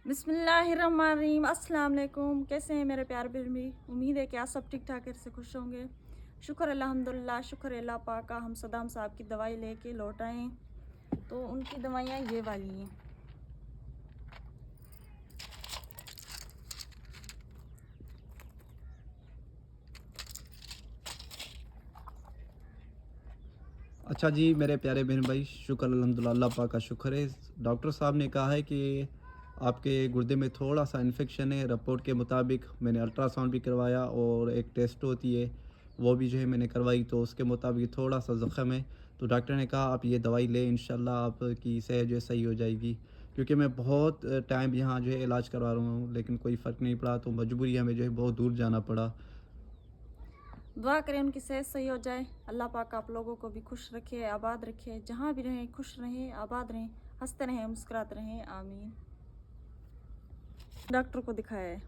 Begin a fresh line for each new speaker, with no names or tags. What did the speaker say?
बिस्मिल्लाहिर्रहमानिर्रहीम। अस्सलाम वालेकुम। कैसे हैं मेरे प्यारे भी? उम्मीद है कि आप सब ठीक ठाक से खुश होंगे। शुक्र अल्हम्दुलिल्लाह, शुक्र अल्लाह पाक का। हम सदाम साहब की दवाई लेके लौट आए हैं, तो उनकी दवाइयाँ ये वाली हैं।
अच्छा जी, मेरे प्यारे बहन भाई, शुक्र अल्हम्दुलिल्लाह, अल्लाह पाक का शुक्र है। डॉक्टर साहब ने कहा है कि आपके गुर्दे में थोड़ा-सा इन्फेक्शन है। रिपोर्ट के मुताबिक मैंने अल्ट्रासाउंड भी करवाया और एक टेस्ट होती है, वो भी जो है मैंने करवाई, तो उसके मुताबिक थोड़ा-सा ज़ख़म है। तो डॉक्टर ने कहा आप ये दवाई लें, इंशाल्लाह आपकी सेहत जो है सही हो जाएगी। क्योंकि मैं बहुत टाइम यहाँ जो है इलाज करवा रहा हूँ, लेकिन कोई फ़र्क नहीं पड़ा, तो मजबूरी हमें जो है बहुत दूर जाना पड़ा।
दुआ करें उनकी सेहत सही हो जाए। अल्लाह पाक आप लोगों को भी खुश रखे, आबाद रखे, जहाँ भी रहें खुश रहें, आबाद रहें, हंसते रहें, मुस्कुराते रहें। आमीन। डॉक्टर को दिखाया है।